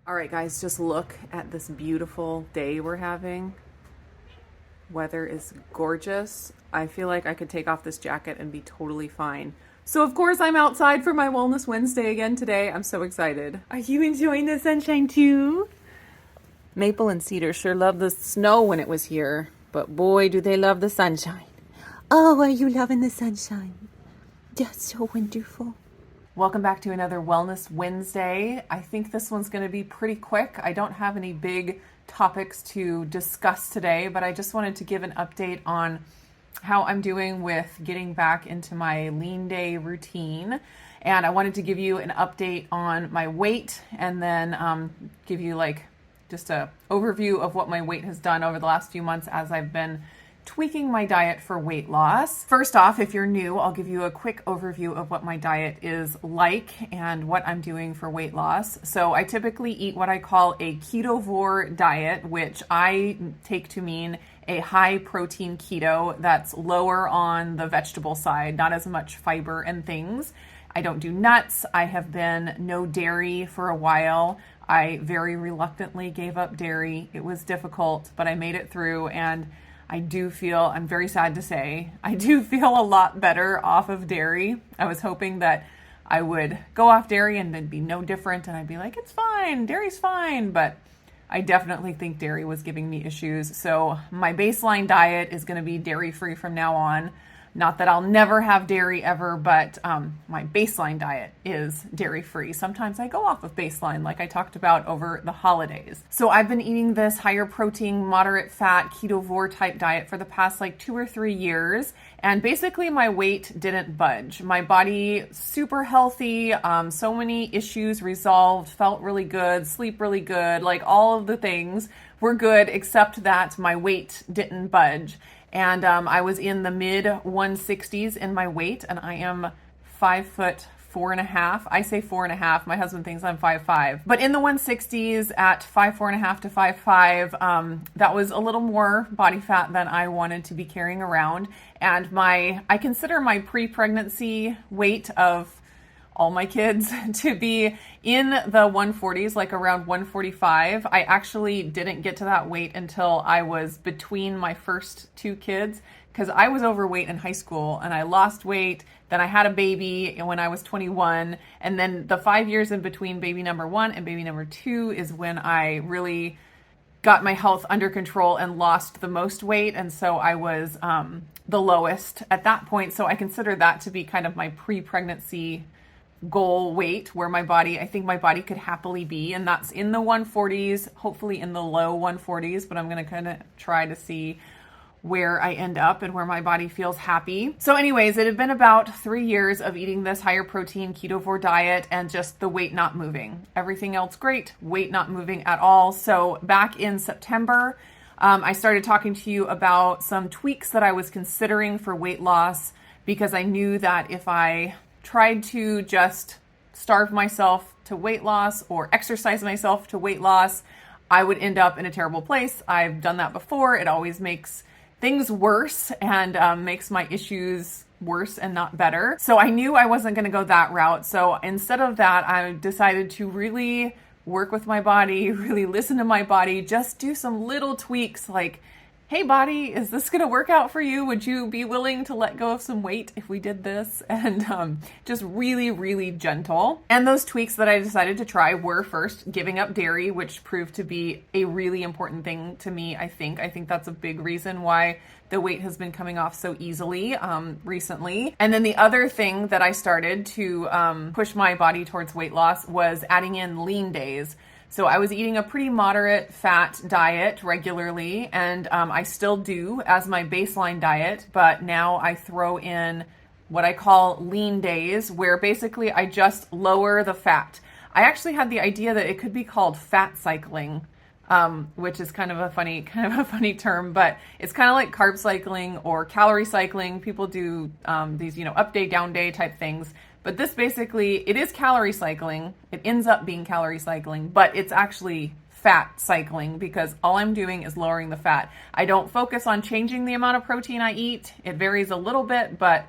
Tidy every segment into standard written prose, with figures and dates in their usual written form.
All right, guys, just look at this beautiful day we're having. Weather is gorgeous. I feel like I could take off this jacket and be totally fine. So, of course, I'm outside for my Wellness Wednesday again today. I'm so excited. Are you enjoying the sunshine too? Maple and Cedar sure loved the snow when it was here, but boy, do they love the sunshine. Oh, are you loving the sunshine? That's so wonderful. Welcome back to another Wellness Wednesday. I think this one's going to be pretty quick. I don't have any big topics to discuss today, but I just wanted to give an update on how I'm doing with getting back into my lean day routine. And I wanted to give you an update on my weight and then give you just a overview of what my weight has done over the last few months as I've been tweaking my diet for weight loss. First off, if you're new, I'll give you a quick overview of what my diet is like and what I'm doing for weight loss. So I typically eat what I call a ketovore diet, which I take to mean a high protein keto that's lower on the vegetable side, not as much fiber and things. I don't do nuts. I have been no dairy for a while. I very reluctantly gave up dairy. It was difficult, but I made it through, and I'm very sad to say, I do feel a lot better off of dairy. I was hoping that I would go off dairy and then be no different, and I'd be like, it's fine, dairy's fine, but I definitely think dairy was giving me issues. So my baseline diet is going to be dairy-free from now on. Not that I'll never have dairy ever, but my baseline diet is dairy-free. Sometimes I go off of baseline like I talked about over the holidays. So I've been eating this higher protein, moderate fat, ketovore type diet for the past 2 or 3 years. And basically my weight didn't budge. My body, super healthy, so many issues resolved, felt really good, sleep really good, all of the things were good except that my weight didn't budge. And I was in the mid 160s in my weight, and I am 5'4.5". I say 4.5. My husband thinks I'm 5'5". But in the 160s at 5'4.5" to 5'5", that was a little more body fat than I wanted to be carrying around. And I consider my pre-pregnancy weight of all my kids to be in the 140s, around 145. I actually didn't get to that weight until I was between my first 2 kids, because I was overweight in high school and I lost weight. Then I had a baby when I was 21. And then the 5 years in between baby number 1 and baby number 2 is when I really got my health under control and lost the most weight. And so I was the lowest at that point. So I consider that to be kind of my pre-pregnancy goal weight, where I think my body could happily be, and that's in the 140s, hopefully in the low 140s, but I'm going to kind of try to see where I end up and where my body feels happy. So anyways, it had been about 3 years of eating this higher protein ketovore diet and just the weight not moving. Everything else great, weight not moving at all. So back in September, I started talking to you about some tweaks that I was considering for weight loss, because I knew that if I tried to just starve myself to weight loss or exercise myself to weight loss, I would end up in a terrible place. I've done that before. It always makes things worse and makes my issues worse and not better. So I knew I wasn't going to go that route. So instead of that, I decided to really work with my body, really listen to my body, just do some little tweaks like, hey body, is this going to work out for you? Would you be willing to let go of some weight if we did this? And just really, really gentle. And those tweaks that I decided to try were, first, giving up dairy, which proved to be a really important thing to me, I think. I think that's a big reason why the weight has been coming off so easily recently. And then the other thing that I started to push my body towards weight loss was adding in lean days. So I was eating a pretty moderate fat diet regularly, and I still do as my baseline diet, but now I throw in what I call lean days, where basically I just lower the fat. I actually had the idea that it could be called fat cycling, which is kind of a funny term, but it's kind of like carb cycling or calorie cycling. People do these, up day, down day type things. But this basically, it is calorie cycling. It ends up being calorie cycling, but it's actually fat cycling, because all I'm doing is lowering the fat. I don't focus on changing the amount of protein I eat. It varies a little bit, but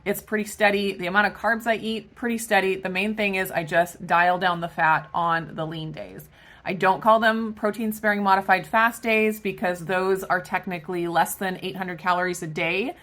It's pretty steady. The amount of carbs I eat, pretty steady. The main thing is I just dial down the fat on the lean days. I don't call them protein sparing modified fast days because those are technically less than 800 calories a day.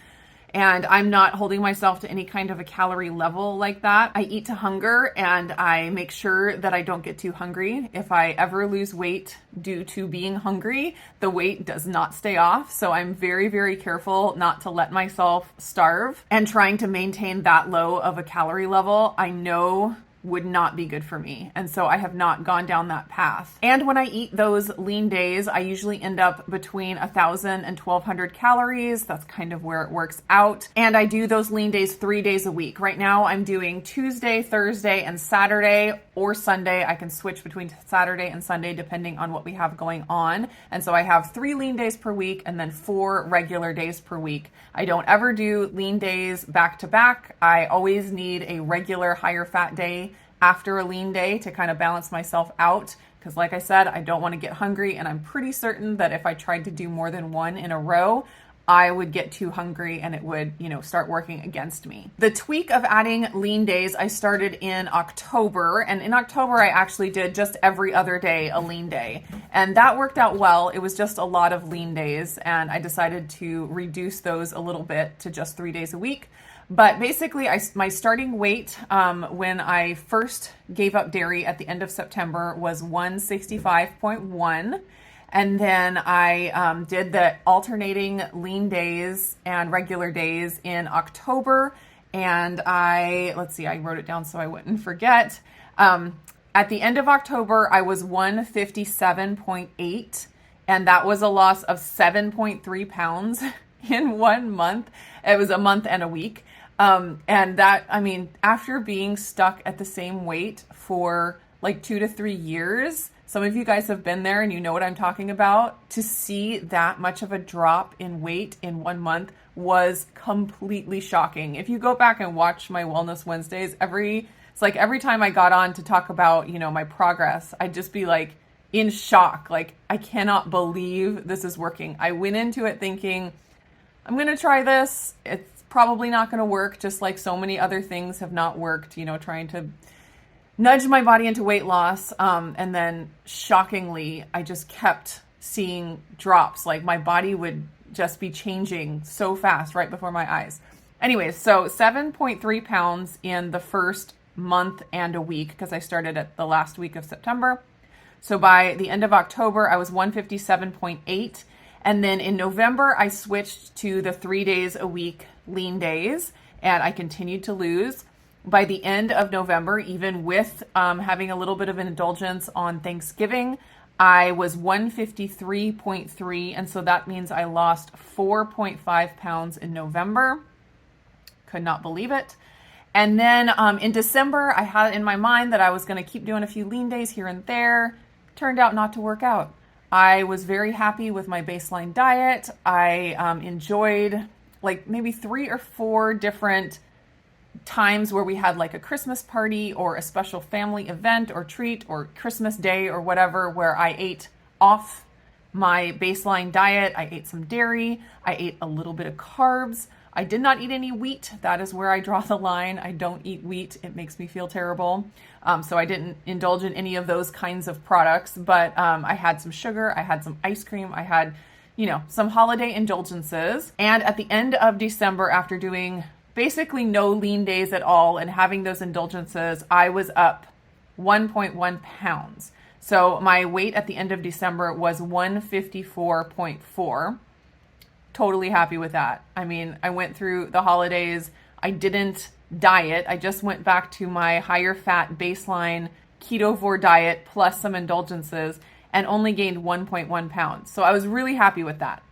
And I'm not holding myself to any kind of a calorie level like that. I eat to hunger and I make sure that I don't get too hungry. If I ever lose weight due to being hungry, the weight does not stay off. So I'm very, very careful not to let myself starve and trying to maintain that low of a calorie level. I know would not be good for me. And so I have not gone down that path. And when I eat those lean days, I usually end up between 1,000 and 1,200 calories. That's kind of where it works out. And I do those lean days 3 days a week. Right now I'm doing Tuesday, Thursday, and Saturday or Sunday. I can switch between Saturday and Sunday depending on what we have going on. And so I have 3 lean days per week and then 4 regular days per week. I don't ever do lean days back to back. I always need a regular higher fat day after a lean day to kind of balance myself out. Because like I said, I don't want to get hungry. And I'm pretty certain that if I tried to do more than one in a row, I would get too hungry and it would, start working against me. The tweak of adding lean days, I started in October. And in October, I actually did just every other day a lean day. And that worked out well. It was just a lot of lean days. And I decided to reduce those a little bit to just 3 days a week. But basically, my starting weight when I first gave up dairy at the end of September was 165.1. And then I did the alternating lean days and regular days in October. And I wrote it down so I wouldn't forget. At the end of October, I was 157.8. And that was a loss of 7.3 pounds in 1 month. It was a month and a week. And that, after being stuck at the same weight for like 2 to 3 years, some of you guys have been there and you know what I'm talking about. To see that much of a drop in weight in 1 month was completely shocking. If you go back and watch my Wellness Wednesdays, every time I got on to talk about, my progress, I'd just be like in shock. Like, I cannot believe this is working. I went into it thinking, I'm going to try this. It's probably not going to work, just like so many other things have not worked, trying to nudge my body into weight loss. And then shockingly, I just kept seeing drops. Like my body would just be changing so fast right before my eyes. Anyways, so 7.3 pounds in the first month and a week because I started at the last week of September. So by the end of October, I was 157.8. And then in November, I switched to the 3 days a week lean days, and I continued to lose. By the end of November, even with having a little bit of an indulgence on Thanksgiving, I was 153.3, and so that means I lost 4.5 pounds in November. Could not believe it. And then in December, I had in my mind that I was going to keep doing a few lean days here and there. Turned out not to work out. I was very happy with my baseline diet. I enjoyed like maybe 3 or 4 different times where we had like a Christmas party or a special family event or treat or Christmas day or whatever, where I ate off my baseline diet. I ate some dairy. I ate a little bit of carbs. I did not eat any wheat. That is where I draw the line. I don't eat wheat. It makes me feel terrible. So I didn't indulge in any of those kinds of products, but I had some sugar. I had some ice cream. I had, some holiday indulgences. And at the end of December, after doing basically no lean days at all and having those indulgences, I was up 1.1 pounds. So my weight at the end of December was 154.4. Totally happy with that. I went through the holidays. I didn't diet. I just went back to my higher fat baseline ketovore diet plus some indulgences and only gained 1.1 pounds. So I was really happy with that.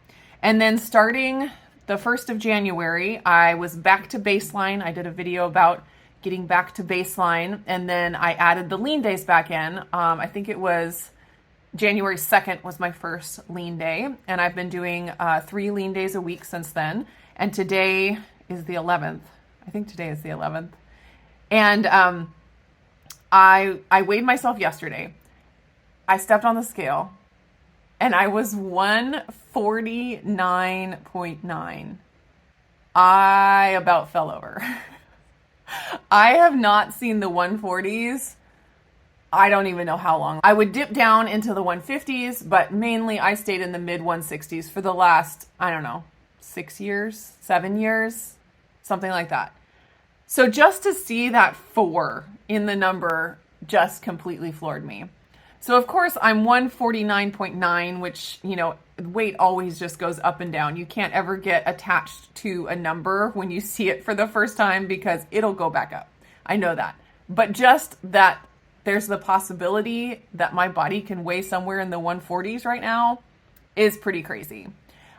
And then starting the 1st of January, I was back to baseline. I did a video about getting back to baseline, and then I added the lean days back in. I think it was January 2nd was my first lean day, and I've been doing 3 lean days a week since then. And today is the 11th. I think today is the 11th. And I weighed myself yesterday. I stepped on the scale, and I was 149.9. I about fell over. I have not seen the 140s. I don't even know how long. I would dip down into the 150s, but mainly I stayed in the mid 160s for the last, I don't know, 6 years, 7 years, something like that. So just to see that 4 in the number just completely floored me. So of course I'm 149.9, which, weight always just goes up and down. You can't ever get attached to a number when you see it for the first time because it'll go back up. I know that. But just that there's the possibility that my body can weigh somewhere in the 140s right now is pretty crazy.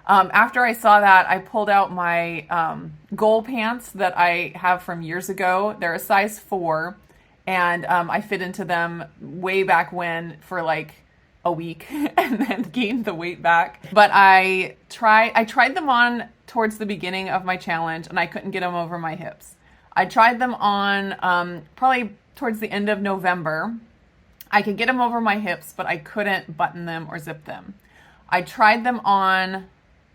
After I saw that, I pulled out my goal pants that I have from years ago. They're a size 4, and I fit into them way back when for like a week and then gained the weight back. But I tried them on towards the beginning of my challenge, and I couldn't get them over my hips. I tried them on probably towards the end of November. I could get them over my hips, but I couldn't button them or zip them. I tried them on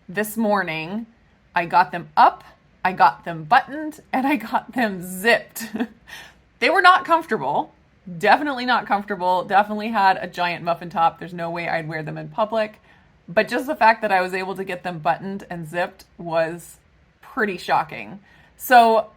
this morning. I got them up, I got them buttoned, and I got them zipped. They were not comfortable. Definitely not comfortable. Definitely had a giant muffin top. There's no way I'd wear them in public. But just the fact that I was able to get them buttoned and zipped was pretty shocking. So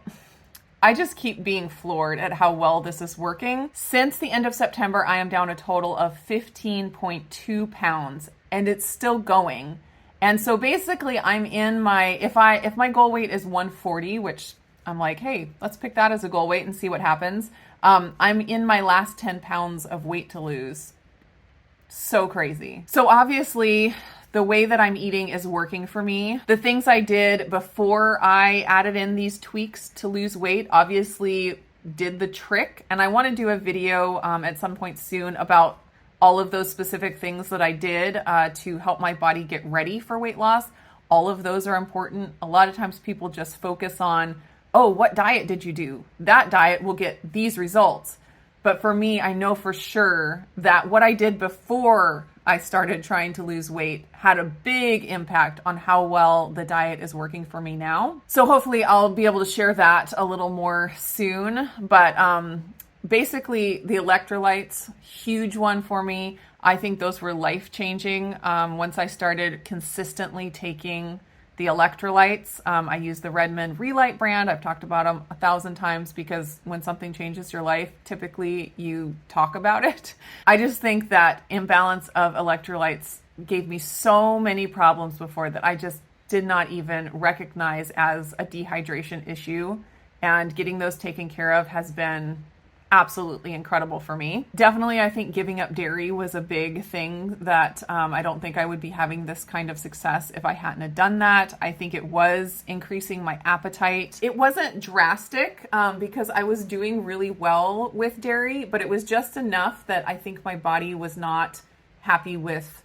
I just keep being floored at how well this is working. Since the end of September, I am down a total of 15.2 pounds, and it's still going. And so basically I'm in my, if my goal weight is 140, which I'm like, hey, let's pick that as a goal weight and see what happens. I'm in my last 10 pounds of weight to lose. So crazy. So obviously the way that I'm eating is working for me. The things I did before I added in these tweaks to lose weight obviously did the trick. And I want to do a video at some point soon about all of those specific things that I did to help my body get ready for weight loss. All of those are important. A lot of times people just focus on, oh, what diet did you do? That diet will get these results. But for me, I know for sure that what I did before I started trying to lose weight had a big impact on how well the diet is working for me now. So hopefully I'll be able to share that a little more soon. But basically the electrolytes, huge one for me. I think those were life-changing once I started consistently taking the electrolytes. I use the Redmond Relight brand. I've talked about them 1,000 times because when something changes your life, typically you talk about it. I just think that imbalance of electrolytes gave me so many problems before that I just did not even recognize as a dehydration issue. And getting those taken care of has been absolutely incredible for me. Definitely, I think giving up dairy was a big thing that I don't think I would be having this kind of success if I hadn't have done that. I think it was increasing my appetite. It wasn't drastic because I was doing really well with dairy, but it was just enough that I think my body was not happy with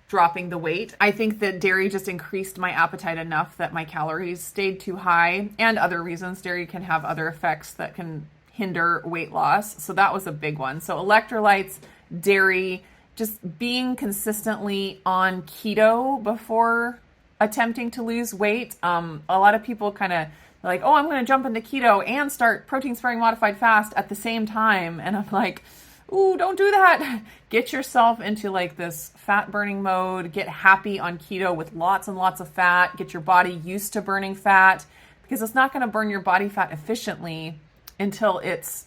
dropping the weight. I think that dairy just increased my appetite enough that my calories stayed too high, and other reasons. Dairy can have other effects that can hinder weight loss. So that was a big one. So electrolytes, dairy, just being consistently on keto before attempting to lose weight. A lot of people kind of like, oh, I'm going to jump into keto and start protein sparing modified fast at the same time. And I'm like, ooh, don't do that. Get yourself into like this fat burning mode, get happy on keto with lots and lots of fat, get your body used to burning fat, because it's not going to burn your body fat efficiently until it's,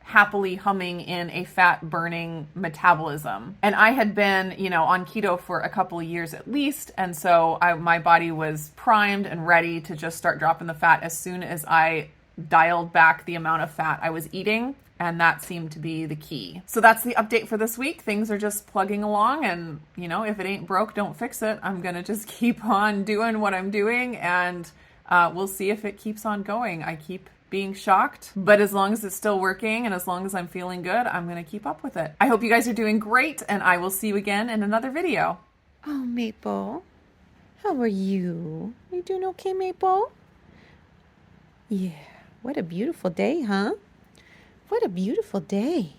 happily humming in a fat burning metabolism. And I had been, on keto for a couple of years at least. And so my body was primed and ready to just start dropping the fat as soon as I dialed back the amount of fat I was eating. And that seemed to be the key. So that's the update for this week. Things are just plugging along, and, if it ain't broke, don't fix it. I'm going to just keep on doing what I'm doing, and we'll see if it keeps on going. I keep being shocked, but as long as it's still working and as long as I'm feeling good, I'm going to keep up with it. I hope you guys are doing great, and I will see you again in another video. Oh, Maple, how are you? You doing okay, Maple? Yeah, what a beautiful day, huh? What a beautiful day.